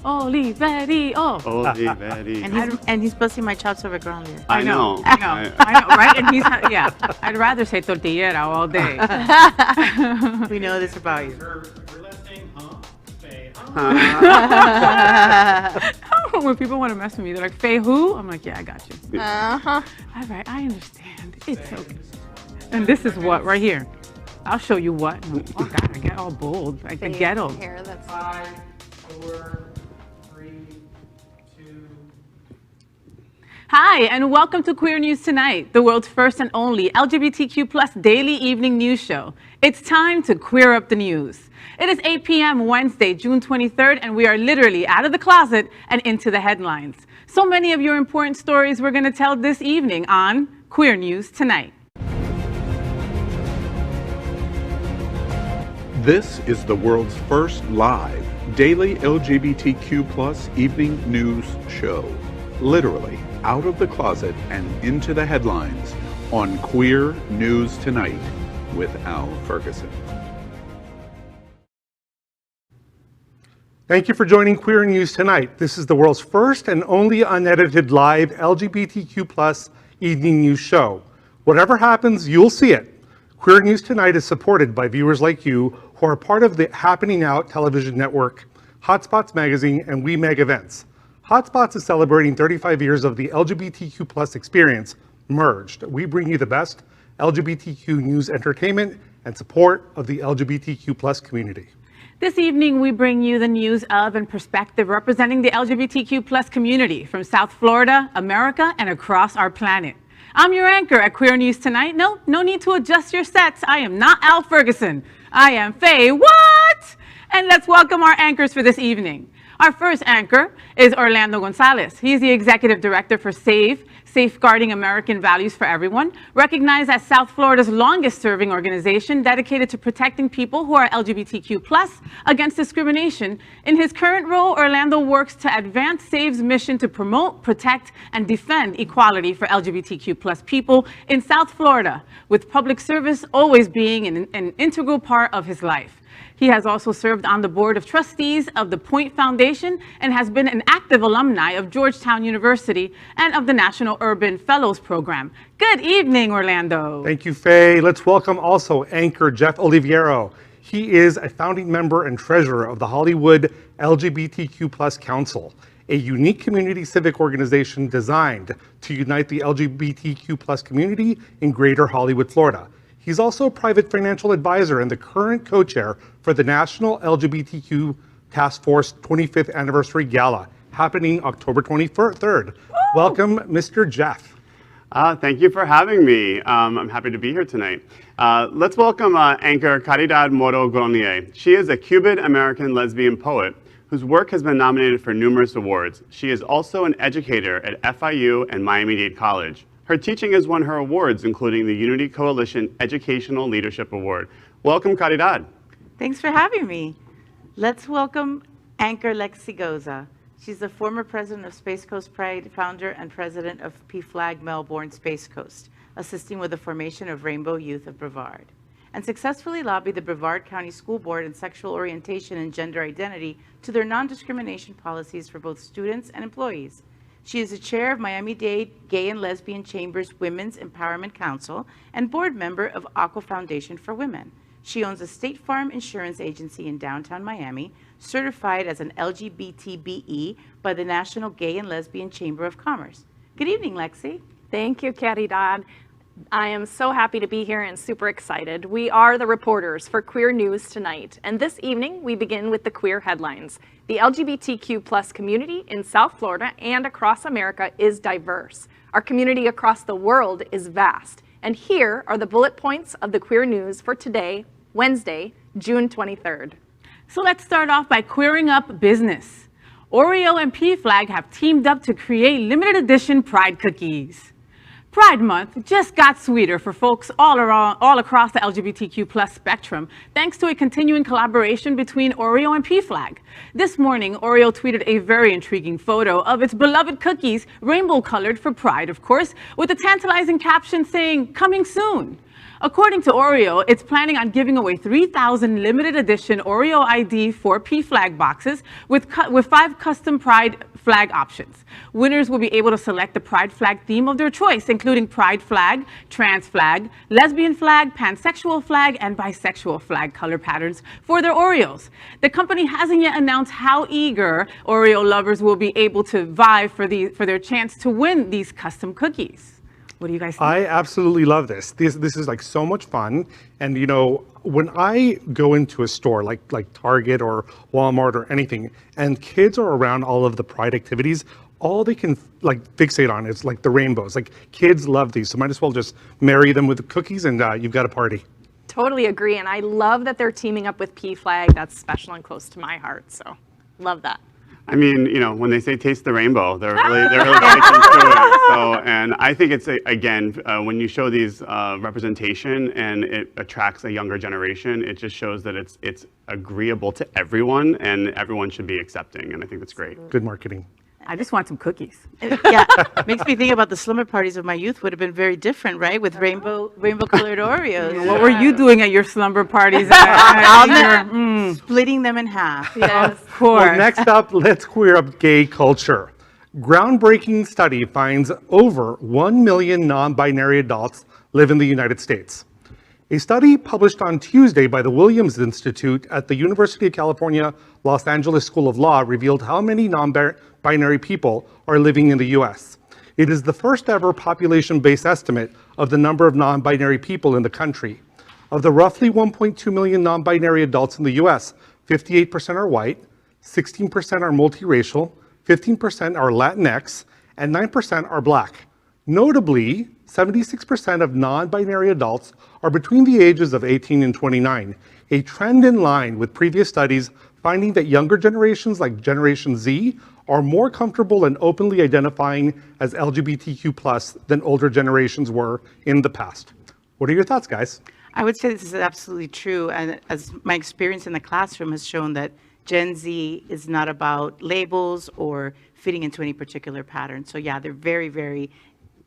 Oliverio. Oliverio. And he's busting my chops over Gronlier. I know, right? And he's, yeah, I'd rather say tortillera all day. We know this about you. Her last name, Faye. When people want to mess with me, they're like, Faye who? I'm like, yeah, I got you. Uh-huh. All right, I understand. It's okay. And this is what right here. I'll show you what. Oh God, I get all bold. Like the ghetto. Hair, that's 5, 4, 3, 2. Hi, and welcome to Queer News Tonight, the world's first and only LGBTQ plus daily evening news show. It's time to queer up the news. It is 8 p.m. Wednesday, June 23rd, and we are literally out of the closet and into the headlines. So many of your important stories we're going to tell this evening on Queer News Tonight. This is the world's first live daily LGBTQ plus evening news show. Literally out of the closet and into the headlines on Queer News Tonight with Al Ferguson. Thank you for joining Queer News Tonight. This is the world's first and only unedited live LGBTQ plus evening news show. Whatever happens, you'll see it. Queer News Tonight is supported by viewers like you who are part of the Happening Out television network, Hotspots Magazine, and We Meg events. Hotspots is celebrating 35 years of the LGBTQ plus experience merged. We bring you the best LGBTQ news entertainment and support of the LGBTQ plus community. This evening, we bring you the news of and perspective representing the LGBTQ plus community from South Florida, America, and across our planet. I'm your anchor at Queer News Tonight. No need to adjust your sets. I am not Al Ferguson. I am FayWhat! And let's welcome our anchors for this evening. Our first anchor is Orlando Gonzales. He's the Executive Director for SAVE, Safeguarding American Values for Everyone, recognized as South Florida's longest-serving organization dedicated to protecting people who are LGBTQ+ against discrimination. In his current role, Orlando works to advance SAVE's mission to promote, protect, and defend equality for LGBTQ+ people in South Florida, with public service always being an integral part of his life. He has also served on the board of trustees of the Point Foundation and has been an active alumni of Georgetown University and of the National Urban Fellows Program. Good evening, Orlando. Thank you, Faye. Let's welcome also anchor Jeff Oliverio. He is a founding member and treasurer of the Hollywood LGBTQ plus Council, a unique community civic organization designed to unite the LGBTQ plus community in Greater Hollywood, Florida. He's also a private financial advisor and the current co-chair for the National LGBTQ Task Force 25th Anniversary Gala, happening October 23rd. Welcome, Mr. Jeff. Thank you for having me. I'm happy to be here tonight. Let's welcome anchor Caridad Moro-Gronlier. She is a Cuban-American lesbian poet whose work has been nominated for numerous awards. She is also an educator at FIU and Miami-Dade College. Her teaching has won her awards, including the Unity Coalition Educational Leadership Award. Welcome, Caridad. Thanks for having me. Let's welcome anchor Lexi Goza. She's the former president of Space Coast Pride, founder and president of PFLAG Melbourne Space Coast, assisting with the formation of Rainbow Youth of Brevard, and successfully lobbied the Brevard County School Board and sexual orientation and gender identity to their non-discrimination policies for both students and employees. She is the chair of Miami-Dade Gay and Lesbian Chambers Women's Empowerment Council and board member of Aqua Foundation for Women. She owns a State Farm insurance agency in downtown Miami, certified as an LGBTBE by the National Gay and Lesbian Chamber of Commerce. Good evening, Lexi. Thank you, Caridad. I am so happy to be here and super excited. We are the reporters for Queer News Tonight, and this evening we begin with the queer headlines. The LGBTQ plus community in South Florida and across America is diverse. Our community across the world is vast, and here are the bullet points of the queer news for today, Wednesday, June 23rd. So let's start off by queering up business. Oreo and PFLAG have teamed up to create limited edition Pride cookies. Pride Month just got sweeter for folks all across the LGBTQ plus spectrum, thanks to a continuing collaboration between Oreo and PFLAG. This morning, Oreo tweeted a very intriguing photo of its beloved cookies, rainbow-colored for Pride, of course, with a tantalizing caption saying, "Coming soon." According to Oreo, it's planning on giving away 3,000 limited edition Oreo ID 4P flag boxes with 5 custom Pride flag options. Winners will be able to select the Pride flag theme of their choice, including Pride flag, trans flag, lesbian flag, pansexual flag, and bisexual flag color patterns for their Oreos. The company hasn't yet announced how eager Oreo lovers will be able to vie for their chance to win these custom cookies. What do you guys think? I absolutely love this. This is like so much fun. And you know, when I go into a store like Target or Walmart or anything, and kids are around all of the Pride activities, all they can like fixate on is like the rainbows. Like kids love these, so might as well just marry them with the cookies and you've got a party. Totally agree, and I love that they're teaming up with PFLAG. That's special and close to my heart, so love that. I mean, you know, when they say taste the rainbow, they're really sticking to it. So, and I think it's, again, when you show these representation and it attracts a younger generation, it just shows that it's agreeable to everyone and everyone should be accepting. And I think that's great. Good marketing. I just want some cookies. Yeah, makes me think about the slumber parties of my youth would have been very different, right? With rainbow colored Oreos. What were you doing at your slumber parties? Splitting them in half. Yes. Of course. Well, next up, let's queer up gay culture. Groundbreaking study finds over 1 million non-binary adults live in the United States. A study published on Tuesday by the Williams Institute at the University of California, Los Angeles School of Law revealed how many non-binary people are living in the US. It is the first ever population-based estimate of the number of non-binary people in the country. Of the roughly 1.2 million non-binary adults in the US, 58% are white, 16% are multiracial, 15% are Latinx, and 9% are Black. Notably, 76% of non-binary adults are between the ages of 18 and 29, a trend in line with previous studies finding that younger generations like Generation Z are more comfortable and openly identifying as LGBTQ+ than older generations were in the past. What are your thoughts, guys? I would say this is absolutely true. And as my experience in the classroom has shown that Gen Z is not about labels or fitting into any particular pattern. So yeah, they're very, very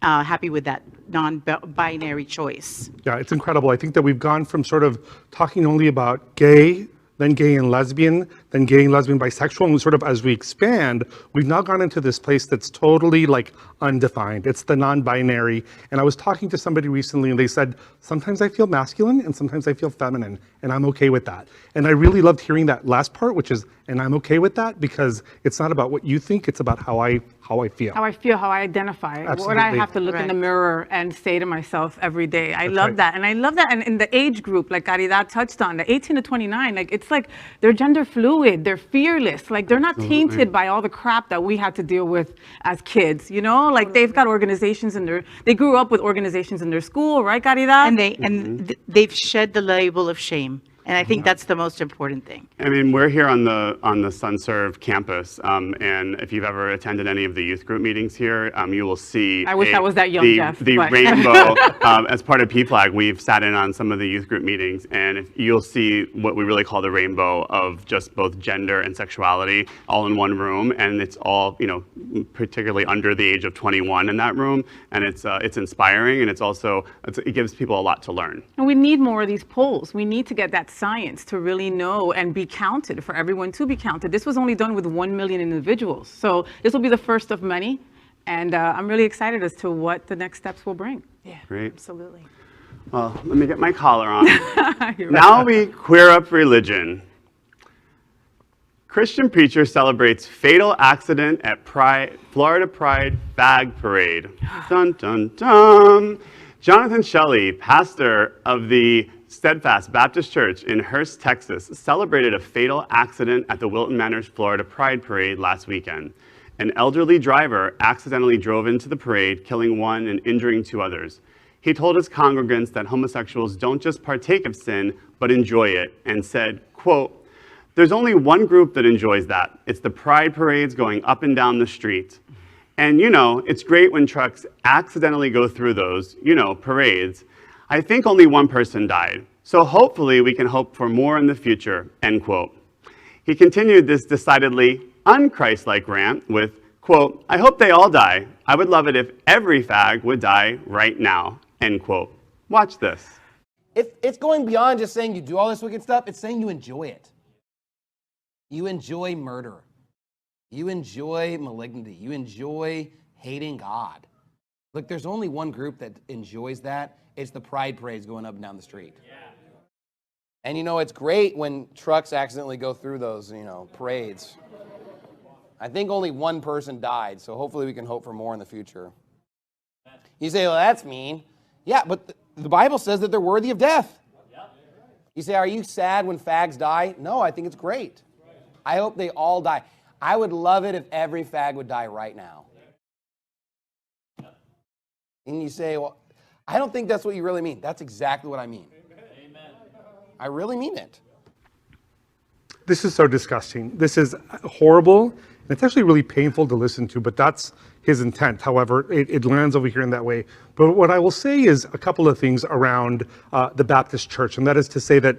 happy with that non-binary choice. Yeah, it's incredible. I think that we've gone from sort of talking only about gay, then gay and lesbian, then gay and lesbian bisexual, and sort of as we expand, we've now gone into this place that's totally like undefined. It's the non-binary. And I was talking to somebody recently and they said, sometimes I feel masculine and sometimes I feel feminine, and I'm okay with that. And I really loved hearing that last part, which is, and I'm okay with that, because it's not about what you think, it's about how I feel. How I feel, how I identify, what I Absolutely. have to look in the Correct. mirror and say to myself every day. I love right. that. And I love that. And in the age group, like Caridad touched on, the 18 to 29, like it's like they're gender fluid, they're fearless, like they're not tainted by all the crap that we had to deal with as kids, you know? Like they've got organizations they grew up with organizations in their school, right, Caridad? And they've shed the label of shame. And I think that's the most important thing. I mean, we're here on the SunServe campus, and if you've ever attended any of the youth group meetings here, you will see. I wish I was that young, Jeff, The but- rainbow. As part of PFLAG, we've sat in on some of the youth group meetings, and you'll see what we really call the rainbow of just both gender and sexuality all in one room, and it's all, you know, particularly under the age of 21 in that room, and it's inspiring, and it gives people a lot to learn. And we need more of these polls. We need to get that science to really know and be counted, for everyone to be counted. This was only done with 1 million individuals. So this will be the first of many. And I'm really excited as to what the next steps will bring. Yeah, Great. absolutely. Well, let me get my collar on. Now we queer up religion. Christian preacher celebrates fatal accident at Florida Pride FAG parade. Dun, dun, dun. Jonathan Shelley, pastor of the Steadfast Baptist Church in Hurst, Texas, celebrated a fatal accident at the Wilton Manors Florida Pride Parade last weekend. An elderly driver accidentally drove into the parade, killing one and injuring 2 others. He told his congregants that homosexuals don't just partake of sin, but enjoy it, and said, quote, "There's only one group that enjoys that. It's the pride parades going up and down the street. And you know, it's great when trucks accidentally go through those, you know, parades. I think only one person died, so hopefully we can hope for more in the future," end quote. He continued this decidedly un-Christ-like rant with, quote, "I hope they all die. I would love it if every fag would die right now," end quote. Watch this. It's going beyond just saying you do all this wicked stuff. It's saying you enjoy it. You enjoy murder. You enjoy malignity. You enjoy hating God. Look, there's only one group that enjoys that. It's the pride parades going up and down the street. Yeah. And you know, it's great when trucks accidentally go through those, parades. I think only one person died, so hopefully we can hope for more in the future. You say, well, that's mean. Yeah, but the Bible says that they're worthy of death. You say, are you sad when fags die? No, I think it's great. I hope they all die. I would love it if every fag would die right now. And you say, well, I don't think that's what you really mean. That's exactly what I mean. Amen. I really mean it. This is so disgusting. This is horrible. And it's actually really painful to listen to, but that's his intent. However, it lands over here in that way. But what I will say is a couple of things around the Baptist Church, and that is to say that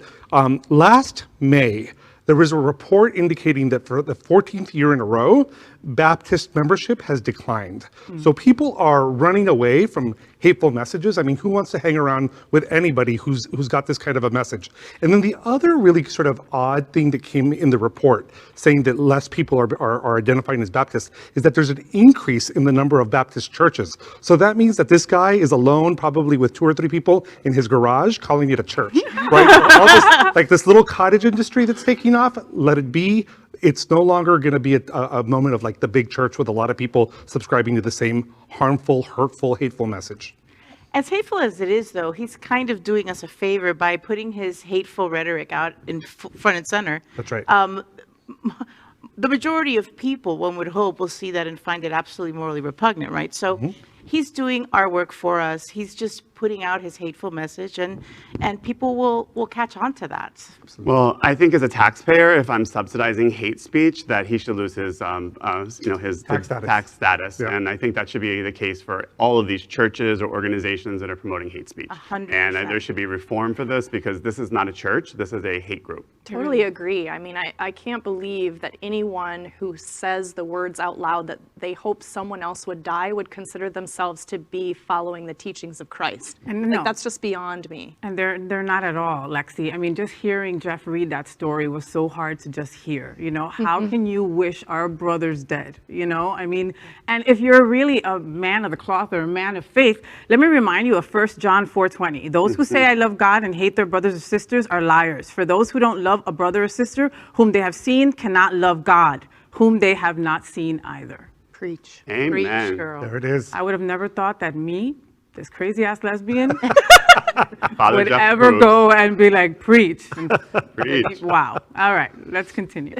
last May, there was a report indicating that for the 14th year in a row, Baptist membership has declined. So people are running away from hateful messages. I mean, who wants to hang around with anybody who's got this kind of a message? And then the other really sort of odd thing that came in the report saying that less people are identifying as Baptists is that there's an increase in the number of Baptist churches. So that means that this guy is alone, probably with 2 or 3 people in his garage, calling it a church, right? So all this, like this little cottage industry that's taking off, let it be. It's no longer going to be a moment of like the big church with a lot of people subscribing to the same harmful, hurtful, hateful message. As hateful as it is, though, he's kind of doing us a favor by putting his hateful rhetoric out in front and center. That's right. The majority of people, one would hope, will see that and find it absolutely morally repugnant, right? So he's doing our work for us. He's just putting out his hateful message, and people will catch on to that. Well, I think as a taxpayer, if I'm subsidizing hate speech, that he should lose his, his tax status. Yeah. And I think that should be the case for all of these churches or organizations that are promoting hate speech. 100%. And there should be reform for this because this is not a church. This is a hate group. Totally agree. I mean, I can't believe that anyone who says the words out loud that they hope someone else would die would consider themselves to be following the teachings of Christ. And like, that's just beyond me. And they're not at all, Lexi. I mean, just hearing Jeff read that story was so hard to just hear. How can you wish our brothers dead? I mean, and if you're really a man of the cloth or a man of faith, let me remind you of 1 John 4:20. Those who say I love God and hate their brothers or sisters are liars. For those who don't love a brother or sister whom they have seen cannot love God, whom they have not seen either. Preach. Amen. Preach, girl. There it is. I would have never thought that me, this crazy ass lesbian, Father would Jeff ever Cruz. go and be like, preach. Preach. Wow. All right, let's continue.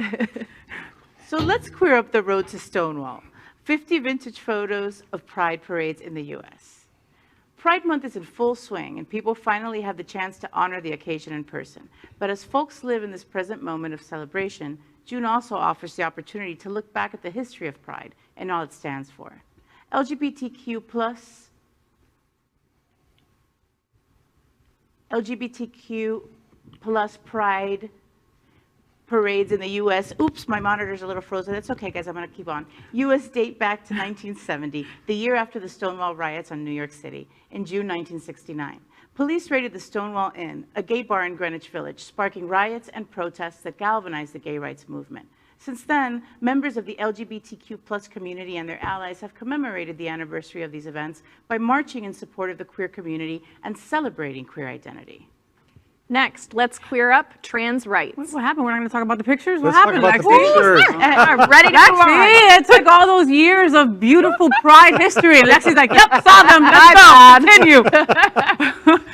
So let's queer up the road to Stonewall. 50 vintage photos of pride parades in the U.S. Pride Month is in full swing, and people finally have the chance to honor the occasion in person. But as folks live in this present moment of celebration, June also offers the opportunity to look back at the history of Pride and all it stands for. LGBTQ plus pride parades in the U.S. Oops, my monitor's a little frozen. That's okay, guys. I'm going to keep on. U.S. date back to 1970, the year after the Stonewall riots on New York City, in June 1969. Police raided the Stonewall Inn, a gay bar in Greenwich Village, sparking riots and protests that galvanized the gay rights movement. Since then, members of the LGBTQ plus community and their allies have commemorated the anniversary of these events by marching in support of the queer community and celebrating queer identity. Next, let's queer up trans rights. What happened? We're not going to talk about the pictures? Let's What happened, talk about the Lexi? pictures. Ready to move on. Lexi, it took all those years of beautiful pride history. And Lexi's like, yep, saw them. Let's go. Continue.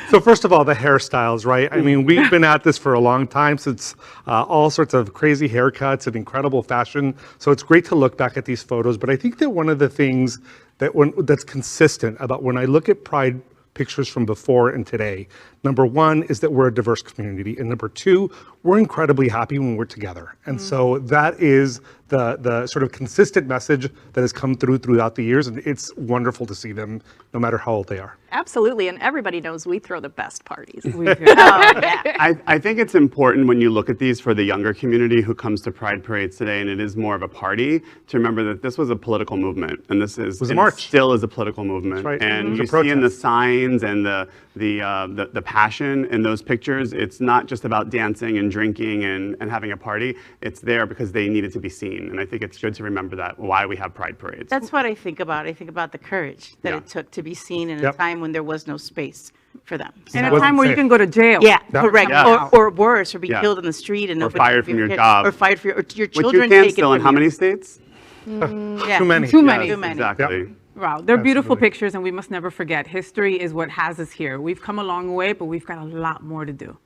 So first of all, the hairstyles, right? I mean, we've been at this for a long time, since all sorts of crazy haircuts and incredible fashion. So it's great to look back at these photos. But I think that one of the things that's consistent about when I look at Pride pictures from before and today, number one is that we're a diverse community, and number two, we're incredibly happy when we're together. And so that is the sort of consistent message that has come throughout the years, and it's wonderful to see them no matter how old they are. Absolutely, and everybody knows we throw the best parties. I think it's important when you look at these for the younger community who comes to Pride parades today, and it is more of a party, to remember that this was a political movement, and this is a march. Still is a political movement. That's right. And It you was a see in the protest. signs and the the passion in those pictures. It's not just about dancing and drinking and having a party. It's there because they needed to be seen. And I think it's good to remember that, why we have pride parades. That's what I think about. I think about the courage that Yeah. it took to be seen in a Yep. time when there was no space for them. In a Wasn't time where you safe. can go to jail. Yeah, Yeah. correct. Yeah. Or worse, or be Yeah. killed in the street and Or nobody fired can from your be- job. or fired for your Which you children can taken still in from how you. many states? Yeah. Too many. Too many. Too many. Exactly. Wow, they're beautiful Absolutely. pictures, and we must never forget, history is what has us here. We've come a long way, but we've got a lot more to do.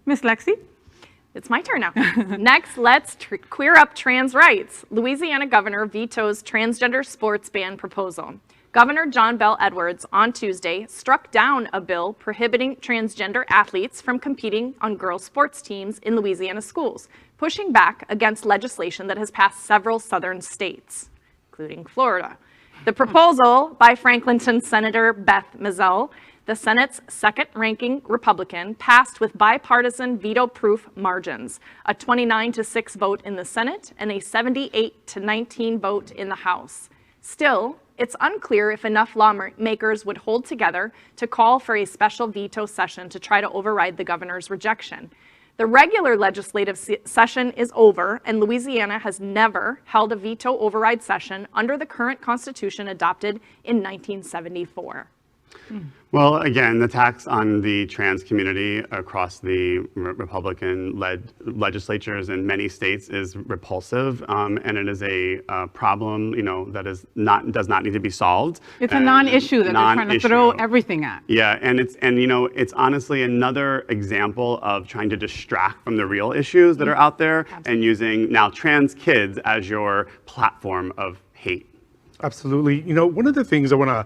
Miss Lexi? It's my turn now. Next, let's queer up trans rights. Louisiana governor vetoes transgender sports ban proposal. Governor John Bel Edwards on Tuesday struck down a bill prohibiting transgender athletes from competing on girls' sports teams in Louisiana schools, pushing back against legislation that has passed several southern states, including Florida. The proposal by Franklinton Senator Beth Mizell, the Senate's second-ranking Republican, passed with bipartisan veto-proof margins, a 29-6 vote in the Senate and a 78-19 vote in the House. Still, it's unclear if enough lawmakers would hold together to call for a special veto session to try to override the governor's rejection. The regular legislative session is over, and Louisiana has never held a veto override session under the current constitution adopted in 1974. Well, again, the tax on the trans community across the Republican-led legislatures in many states is repulsive, and it is a problem, that does not need to be solved. It's a And non-issue that they're trying to throw non-issue. everything at. Yeah, and it's honestly another example of trying to distract from the real issues that are out there and using now trans kids as your platform of hate. Absolutely. One of the things I want to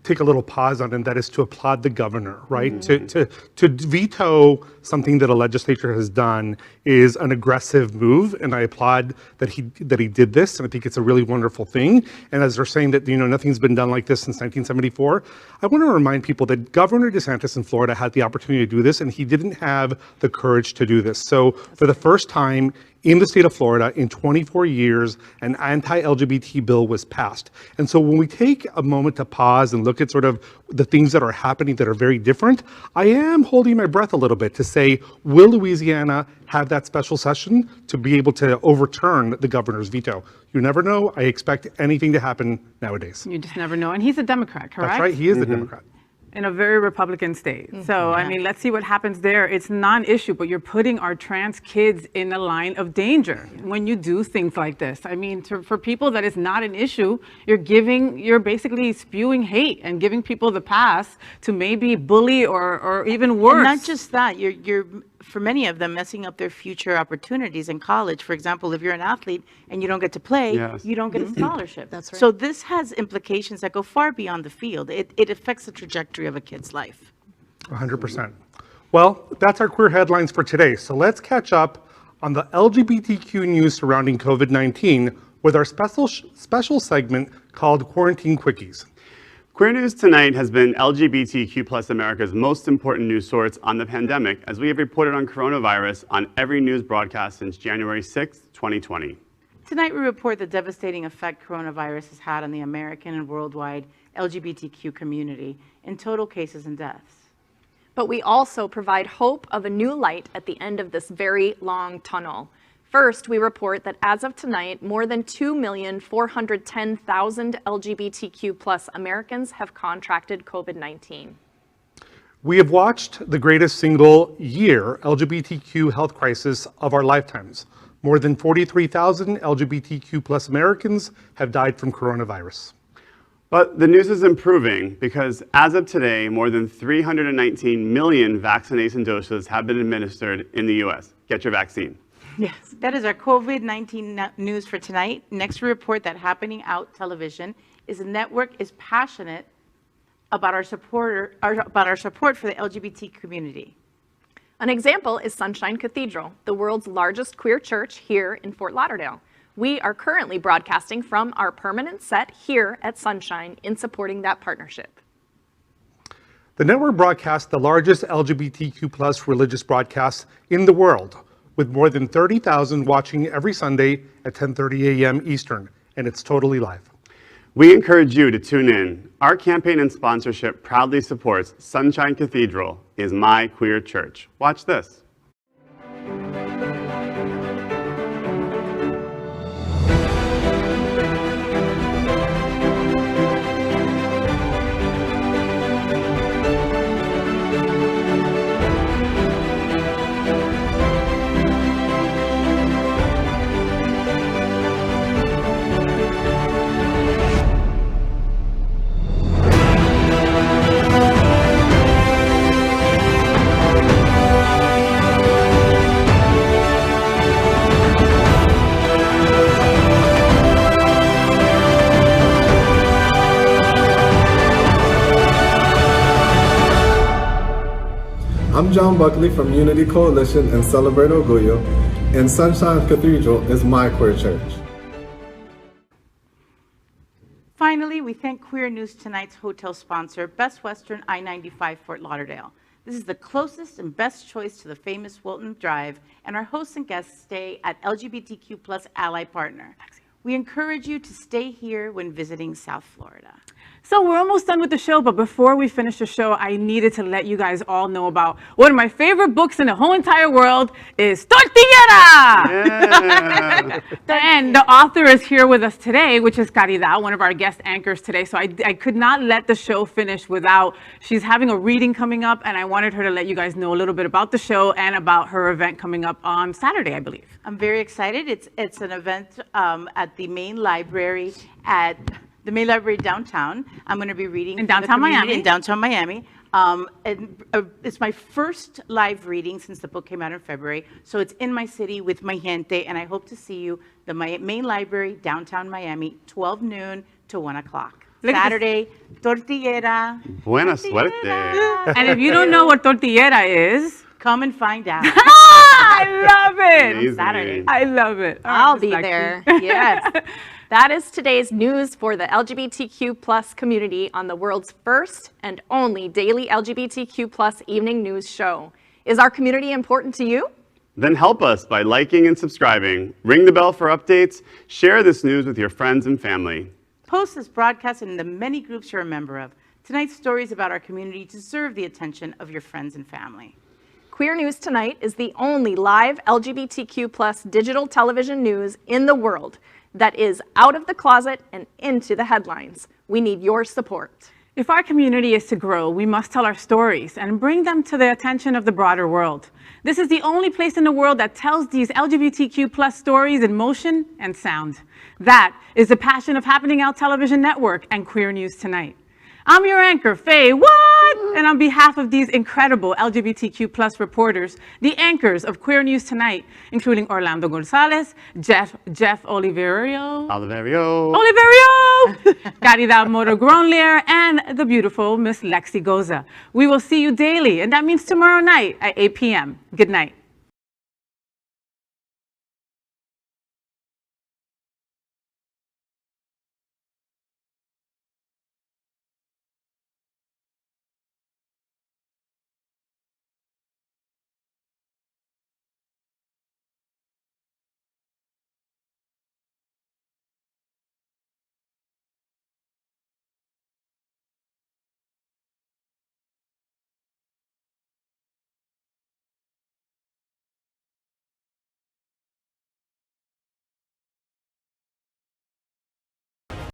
take a little pause on, and that is to applaud the governor, right? To veto something that a legislature has done is an aggressive move, and I applaud that he did this, and I think it's a really wonderful thing. And as they're saying that nothing's been done like this since 1974, I want to remind people that Governor DeSantis in Florida had the opportunity to do this, and he didn't have the courage to do this. So for the first time in the state of Florida, in 24 years, an anti-LGBT bill was passed. And so when we take a moment to pause and look at sort of the things that are happening that are very different, I am holding my breath a little bit to say, will Louisiana have that special session to be able to overturn the governor's veto? You never know. I expect anything to happen nowadays. You just never know. And he's a Democrat, correct? That's right. He is the Democrat. In a very Republican state. So, I mean, let's see what happens there. It's non-issue, but you're putting our trans kids in a line of danger when you do things like this. I mean, for people that it's not an issue, you're basically spewing hate and giving people the pass to maybe bully or even worse. And not just that, you're for many of them messing up their future opportunities in college. For example, if you're an athlete and you don't get to play, Yes. you don't get a scholarship. That's right. So this has implications that go far beyond the field. It affects the trajectory of a kid's life. 100%. Well, that's our queer headlines for today. So let's catch up on the LGBTQ news surrounding COVID-19 with our special segment called Quarantine Quickies. Queer News Tonight has been LGBTQ plus America's most important news source on the pandemic, as we have reported on coronavirus on every news broadcast since January 6th, 2020. Tonight, we report the devastating effect coronavirus has had on the American and worldwide LGBTQ community in total cases and deaths. But we also provide hope of a new light at the end of this very long tunnel. First, we report that as of tonight, more than 2,410,000 LGBTQ plus Americans have contracted COVID-19. We have watched the greatest single year LGBTQ health crisis of our lifetimes. More than 43,000 LGBTQ plus Americans have died from coronavirus. But the news is improving because as of today, more than 319 million vaccination doses have been administered in the U.S. Get your vaccine. Yes, that is our COVID-19 news for tonight. Next, we report that Happening Out Television is a network is passionate about our support for the LGBT community. An example is Sunshine Cathedral, the world's largest queer church here in Fort Lauderdale. We are currently broadcasting from our permanent set here at Sunshine in supporting that partnership. The network broadcasts the largest LGBTQ plus religious broadcast in the world, with more than 30,000 watching every Sunday at 10:30 a.m. Eastern, and it's totally live. We encourage you to tune in. Our campaign and sponsorship proudly supports Sunshine Cathedral is my queer church. Watch this. I'm John Buckley from Unity Coalition and Celebrate Orgullo, and Sunshine Cathedral is my queer church. Finally, we thank Queer News Tonight's hotel sponsor, Best Western I-95 Fort Lauderdale. This is the closest and best choice to the famous Wilton Drive, and our hosts and guests stay at LGBTQ plus ally partner. We encourage you to stay here when visiting South Florida. So we're almost done with the show, but before we finish the show, I needed to let you guys all know about one of my favorite books in the whole entire world is Tortillera! Yeah. And the author is here with us today, which is Caridad, one of our guest anchors today. So I could not let the show finish without, she's having a reading coming up, and I wanted her to let you guys know a little bit about the show and about her event coming up on Saturday, I believe. I'm very excited. It's an event at the main library downtown. I'm going to be reading in downtown Miami. In downtown Miami. It's my first live reading since the book came out in February. So it's in my city with my gente, and I hope to see you, the main library, downtown Miami, 12 noon to 1 o'clock. Saturday, Tortillera. Buena suerte. And if you don't know what Tortillera is, come and find out. I love it. Amazing. Saturday. I love it. I'll Miss be Lexi. there. Yes. That is today's news for the LGBTQ plus community on the world's first and only daily LGBTQ plus evening news show. Is our community important to you? Then help us by liking and subscribing. Ring the bell for updates. Share this news with your friends and family. Post this broadcast in the many groups you're a member of. Tonight's stories about our community deserve the attention of your friends and family. Queer News Tonight is the only live LGBTQ plus digital television news in the world that is out of the closet and into the headlines. We need your support. If our community is to grow, we must tell our stories and bring them to the attention of the broader world. This is the only place in the world that tells these LGBTQ plus stories in motion and sound. That is the passion of Happening Out Television Network and Queer News Tonight. I'm your anchor, FayWhat! And on behalf of these incredible LGBTQ plus reporters, the anchors of Queer News Tonight, including Orlando Gonzales, Jeff Oliverio, Caridad Moro-Gronlier, and the beautiful Miss Lexi Goza. We will see you daily, and that means tomorrow night at 8 p.m. Good night.